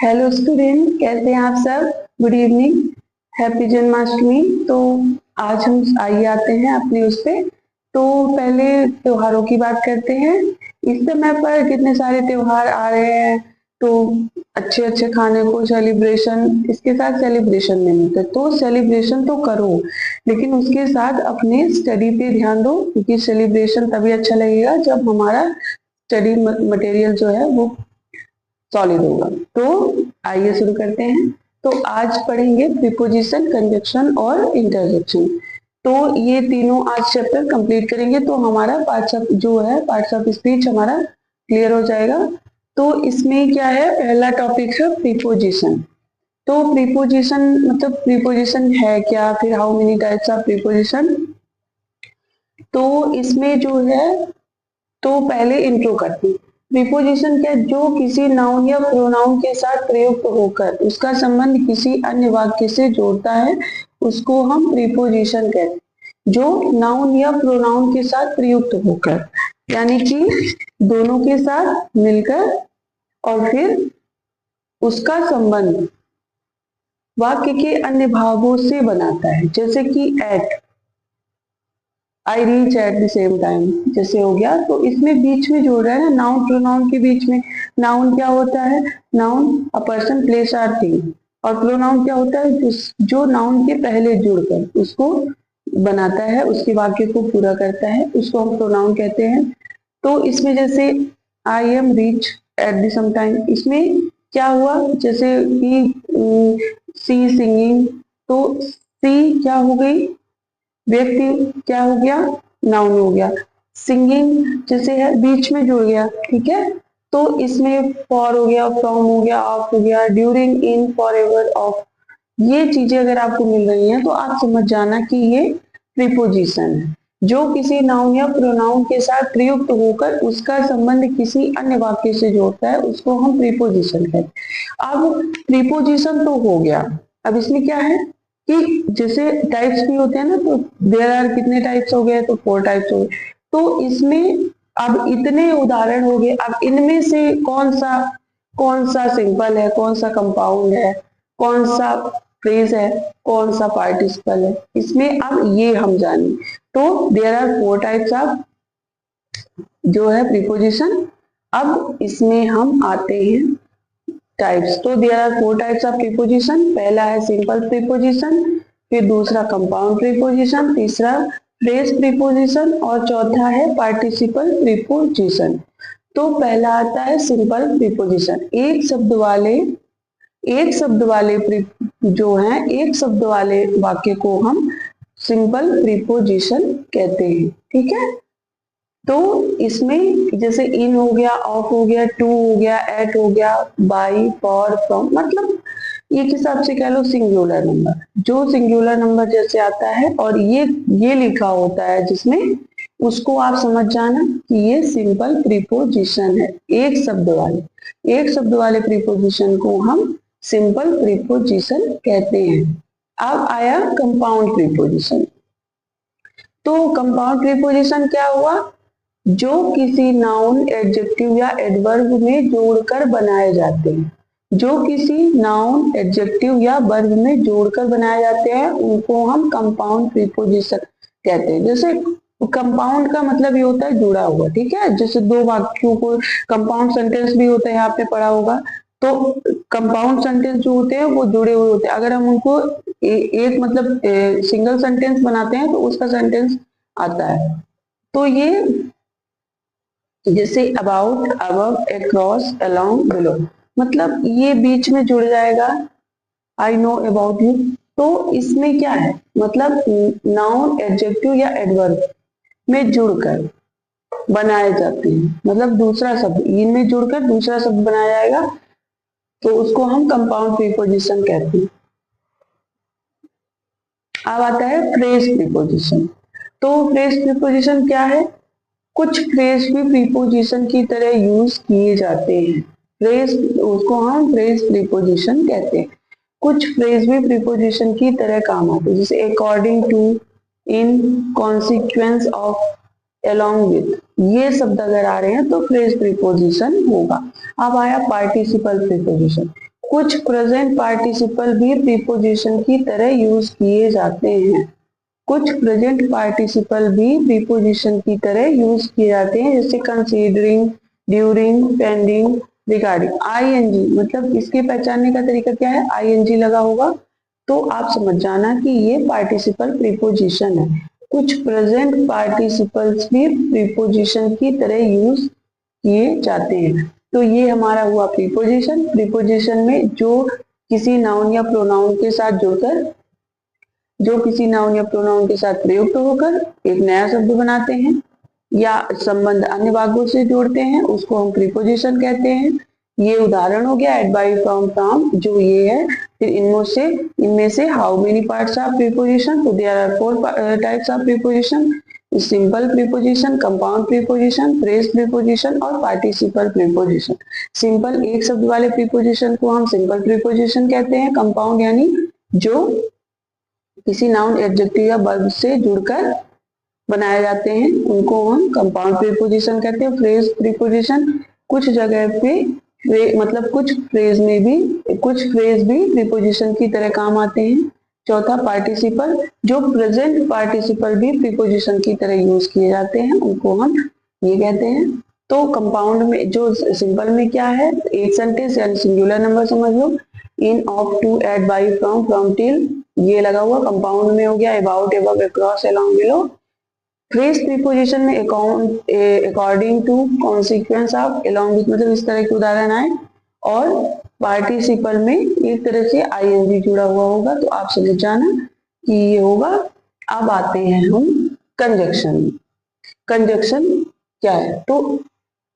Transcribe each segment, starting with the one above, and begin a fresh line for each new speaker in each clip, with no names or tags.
Hello student, कैसे हैं आप सब। Good evening, happy Janmashtami. तो आज हम आइए आते हैं अपने उस पे। तो पहले त्योहारों की बात करते हैं। इस समय पर कितने सारे त्योहार आ रहे हैं, तो अच्छे अच्छे खाने को सेलिब्रेशन, इसके साथ सेलिब्रेशन नहीं होते तो सेलिब्रेशन तो करो, लेकिन उसके साथ अपने स्टडी पे ध्यान दो, क्योंकि सेलिब्रेशन तभी अच्छा लगेगा जब हमारा स्टडी मटेरियल जो है वो सॉलिड होगा। तो आइए शुरू करते हैं। तो आज पढ़ेंगे प्रीपोजिशन, कंजक्शन और इंटरजेक्शन। तो ये तीनों आज चैप्टर कंप्लीट करेंगे, तो हमारा पार्ट्स ऑफ जो है पार्ट्स ऑफ स्पीच हमारा क्लियर हो जाएगा। तो इसमें क्या है, पहला टॉपिक है प्रीपोजिशन। तो प्रीपोजिशन मतलब प्रीपोजिशन है क्या, फिर how many types of preposition. तो इसमें जो है, तो पहले इंट्रो करते हैं। प्रीपोजिशन क्या, जो किसी नाउन या प्रोनाउन के साथ प्रयुक्त होकर उसका संबंध किसी अन्य वाक्य से जोड़ता है, उसको हम प्रीपोजिशन कहते हैं। जो नाउन या प्रोनाउन के साथ प्रयुक्त होकर, यानी कि दोनों के साथ मिलकर और फिर उसका संबंध वाक्य के अन्य भागों से बनाता है। जैसे कि at, I reach at the same time, जैसे हो गया। तो इसमें बीच में जोड़ रहा है ना, नाउन प्रोनाउन के बीच में। नाउन क्या होता है, noun a person place or thing, और प्रोनाउन क्या होता है, जो नाउन के पहले जुड़कर उसको बनाता है, उसके वाक्य को पूरा करता है, उसको हम प्रोनाउन कहते हैं। तो इसमें जैसे I am reach at the same time, इसमें क्या हुआ, जैसे कि सी सिंगिंग, तो सी क्या हो गई, व्यक्ति क्या हो गया, नाउन हो गया। सिंगिंग जैसे है बीच में जुड़ गया, ठीक है। तो इसमें फॉर हो गया, फ्रॉम हो गया, ऑफ हो गया, during, in, for ever, of. ये चीजें अगर आपको मिल रही हैं तो आप समझ जाना कि ये प्रीपोजिशन है। जो किसी नाउन या प्रोनाउन के साथ प्रयुक्त होकर उसका संबंध किसी अन्य वाक्य से जोड़ता है, उसको हम प्रीपोजिशन कहते हैं। अब प्रीपोजिशन तो हो गया, अब इसमें क्या है कि जैसे टाइप्स भी होते हैं ना, तो देयर आर कितने टाइप्स हो गए, तो 4 टाइप्स हो गए। तो इसमें अब इतने उदाहरण हो गए, अब इनमें से कौन सा सिंपल है, कौन सा कंपाउंड है, कौन सा फ्रेज है, कौन सा पार्टिसिपल है, इसमें अब ये हम जाने। तो देयर आर 4 टाइप्स ऑफ जो है प्रीपोजिशन। अब इसमें हम आते हैं टाइप्स। तो there are 4 types of preposition. पहला है सिंपल प्रीपोजिशन, फिर दूसरा कंपाउंड प्रीपोजिशन, तीसरा फ्रेज प्रीपोजिशन और चौथा है पार्टिसिपल प्रीपोजिशन। तो पहला आता है सिंपल प्रीपोजिशन। एक शब्द वाले जो है, एक शब्द वाले वाक्य को हम सिंपल प्रीपोजिशन कहते हैं, ठीक है। तो इसमें जैसे इन हो गया, ऑफ हो गया, टू हो गया, एट हो गया, बाई, फॉर, फ्रॉम, मतलब एक हिसाब से कह लो सिंगुलर नंबर। जो सिंगुलर नंबर जैसे आता है और ये लिखा होता है जिसमें, उसको आप समझ जाना कि ये सिंपल प्रीपोजिशन है। एक शब्द वाले प्रीपोजिशन को हम सिंपल प्रीपोजिशन कहते हैं। अब आया कंपाउंड प्रीपोजिशन। तो कंपाउंड प्रीपोजिशन क्या हुआ, जो किसी नाउन, एडजेक्टिव या एडवर्ब में जोड़कर बनाए जाते हैं। जो किसी नाउन, एडजेक्टिव या वर्ब में जोड़कर बनाए जाते हैं, उनको हम कंपाउंड प्रीपोजिशन कहते हैं। जैसे कंपाउंड का मतलब ये होता है जुड़ा हुआ, ठीक है। जैसे दो वाक्यों को कंपाउंड सेंटेंस भी होता है, यहाँ पे पढ़ा होगा। तो कंपाउंड सेंटेंस जो होते हैं वो जुड़े हुए होते हैं। अगर हम उनको एक मतलब सिंगल सेंटेंस बनाते हैं तो उसका सेंटेंस आता है। तो ये जैसे about, above, across, along, below, मतलब ये बीच में जुड़ जाएगा। आई नो अबाउट यू, तो इसमें क्या है, मतलब नाउन, एडजेक्टिव या एडवर्ब में जुड़कर बनाए जाते हैं, मतलब दूसरा शब्द इनमें जुड़कर दूसरा शब्द बनाया जाएगा, तो उसको हम कंपाउंड प्रीपोजिशन कहते हैं। अब आता है फ्रेज प्रीपोजिशन। तो फ्रेज प्रीपोजिशन क्या है, कुछ फ्रेज भी प्रीपोजिशन की तरह यूज किए जाते हैं। फ्रेज, उसको हम फ्रेज प्रीपोजिशन कहते हैं। कुछ फ्रेज भी प्रीपोजिशन की तरह काम आते हैं, जैसे according to, in, consequence of, along with, ये शब्द अगर आ रहे हैं तो फ्रेज प्रीपोजिशन होगा। अब आया पार्टिसिपल प्रीपोजिशन। कुछ प्रेजेंट पार्टिसिपल भी प्रीपोजिशन की तरह यूज किए जाते हैं। कुछ प्रेजेंट पार्टिसिपल भी प्रीपोजिशन की तरह यूज किए जाते हैं, जैसे considering, during, pending, regarding. ING मतलब इसके पहचानने का तरीका क्या है, आईएनजी लगा होगा तो आप समझ जाना कि ये पार्टिसिपल प्रीपोजिशन है। कुछ प्रेजेंट पार्टिसिपल्स भी प्रीपोजिशन की तरह यूज किए जाते हैं। तो ये हमारा हुआ प्रीपोजिशन। प्रीपोजिशन में जो किसी नाउन या प्रोनाउन के साथ जुड़कर, जो किसी नाउन या प्रोनाउन के साथ प्रयुक्त होकर एक नया शब्द बनाते हैं या संबंध अन्य वाक्यों से जोड़ते हैं, उसको हम प्रीपोजिशन कहते हैं। ये उदाहरण हो गया एट, बाय, फ्रॉम, फ्रॉम, जो ये है। फिर इनमें से how many parts of preposition, तो there are 4 types of preposition, simple preposition, compound preposition, phrase preposition और पार्टिसिपल प्रीपोजिशन। सिंपल एक शब्द वाले प्रीपोजिशन को हम सिंपल प्रीपोजिशन कहते हैं। कंपाउंड यानी जो किसी नाउन, एडजेक्टिव या वर्ब से जुड़कर बनाए जाते हैं उनको हम कंपाउंड प्रीपोजिशन कहते हैं। फ्रेज प्रीपोजिशन कुछ जगह पे मतलब कुछ फ्रेज भी प्रीपोजिशन की तरह काम आते हैं। चौथा पार्टिसिपल, जो प्रेजेंट पार्टिसिपल भी प्रीपोजिशन की तरह यूज किए जाते हैं उनको हम ये कहते हैं। तो कंपाउंड में, जो सिंपल में क्या है, एक सेंटेंस यानी सिंगुलर नंबर समझ लो, in, of, to, at, by, from, from till, ये लगा हुआ। कंपाउंड में हो गया about, above, across, along, below. Phrase preposition में according to, consequence of, along with, मतलब इस तरह के उदाहरण आए। और पार्टिसिपल में एक तरह से आईएनजी जुड़ा हुआ होगा, तो आप समझ जाना कि ये होगा। अब आते हैं हम कंजक्शन। कंजक्शन क्या है, तो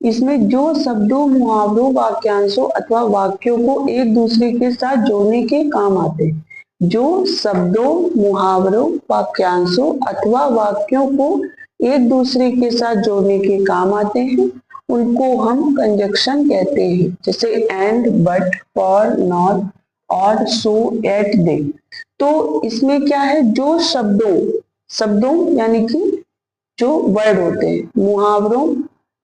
इसमें जो शब्दों, मुहावरों, वाक्यांशों अथवा वाक्यों को एक दूसरे के साथ जोड़ने के काम आते हैं। जो शब्दों, मुहावरों, वाक्यांशों अथवा वाक्यों को एक दूसरे के साथ जोड़ने के काम आते हैं उनको हम कंजक्शन कहते हैं। जैसे एंड, बट, फॉर, नॉट, और, सो, एट, दे। तो इसमें क्या है, जो शब्दों यानी कि जो वर्ड होते हैं, मुहावरों,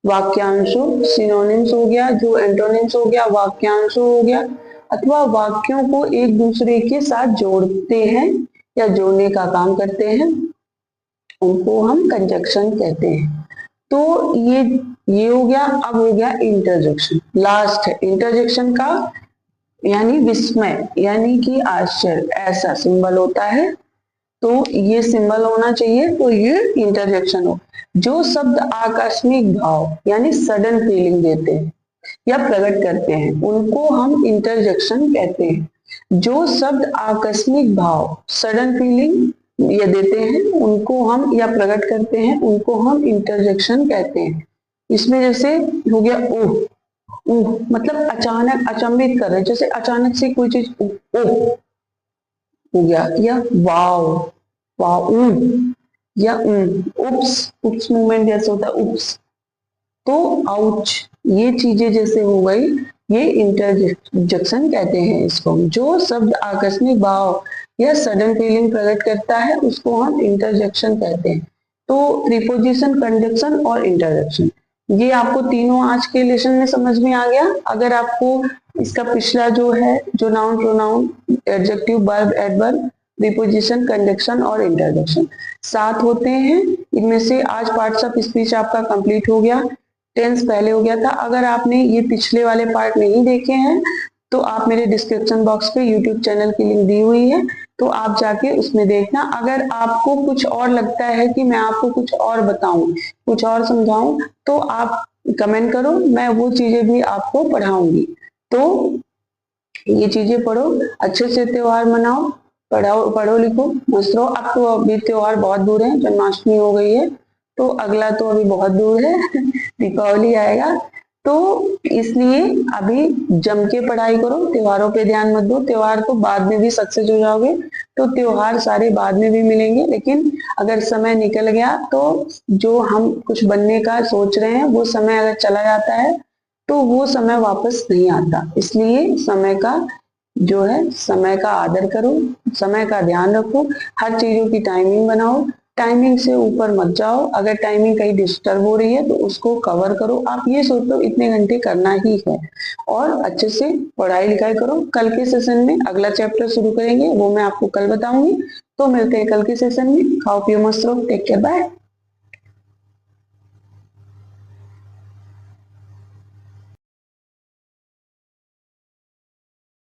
वाक्यांशों, सिनोनिम्स हो गया, जो एंटोनिम्स हो गया, वाक्यांशों हो गया, अथवा वाक्यों को एक दूसरे के साथ जोड़ते हैं या जोड़ने का काम करते हैं, उनको हम कंजक्शन कहते हैं। तो ये हो गया। अब हो गया इंटरजेक्शन, लास्ट है। इंटरजेक्शन का यानी विस्मय, यानी कि आश्चर्य, ऐसा सिंबल होता है, तो ये सिंबल होना चाहिए, तो ये इंटरजेक्शन हो। जो शब्द आकस्मिक भाव यानी सडन फीलिंग देते हैं या प्रकट करते हैं उनको हम इंटरजेक्शन कहते हैं। जो शब्द आकस्मिक भाव, सडन फीलिंग ये देते हैं उनको हम, या प्रकट करते हैं उनको हम इंटरजेक्शन कहते हैं। इसमें जैसे हो गया ओह, मतलब अचानक, अचंभित कर रहे, जैसे अचानक से कोई चीज ओह हो गया, या वाव, या उप्स मूवमेंट जैसे होता है, उप्स। तो आउच, ये चीजें जैसे हो गई, ये इंटरजेक्शन कहते हैं इसको। जो शब्द आकस्मिक भाव या सडन फीलिंग प्रकट करता है उसको हम इंटरजेक्शन कहते हैं। तो प्रीपोजिशन, कंजक्शन और इंटरजेक्शन, ये आपको तीनों आज के लेसन में समझ में आ गया। अगर आपको इसका पिछला जो है, जो noun, pronoun, adjective, verb, adverb, preposition, conjunction और इंटरजेक्शन 7 होते हैं, इनमें से आज पार्ट्स ऑफ स्पीच आपका कंप्लीट हो गया। टेंस पहले हो गया था। अगर आपने ये पिछले वाले पार्ट नहीं देखे हैं तो आप मेरे डिस्क्रिप्शन बॉक्स पे यूट्यूब चैनल की लिंक दी हुई है, तो आप जाके उसमें देखना। अगर आपको कुछ और लगता है कि मैं आपको कुछ और बताऊं, कुछ और समझाऊं, तो आप कमेंट करो, मैं वो चीजें भी आपको पढ़ाऊंगी। तो ये चीजें पढ़ो, अच्छे से त्योहार मनाओ, पढ़ो लिखो, मस्त रहो। अब तो अभी त्योहार बहुत दूर है, जन्माष्टमी हो गई है, तो अगला तो अभी बहुत दूर है, दीपावली आएगा। तो इसलिए अभी जम के पढ़ाई करो, त्योहारों पे ध्यान मत दो। त्योहार तो बाद में भी सक्सेस हो जाओगे, तो त्योहार सारे बाद में भी मिलेंगे, लेकिन अगर समय निकल गया तो जो हम कुछ बनने का सोच रहे हैं वो समय अगर चला जाता है तो वो समय वापस नहीं आता। इसलिए समय का जो है, समय का आदर करो, समय का ध्यान रखो, हर चीजों की टाइमिंग बनाओ, टाइमिंग से ऊपर मत जाओ। अगर टाइमिंग कहीं डिस्टर्ब हो रही है तो उसको कवर करो। आप ये सोचो इतने घंटे करना ही है और अच्छे से पढ़ाई लिखाई करो। कल के सेशन में अगला चैप्टर शुरू करेंगे, वो मैं आपको कल बताऊंगी। तो मिलते हैं कल के सेशन में। खाओ पियो मस्त रहो। Take care, bye.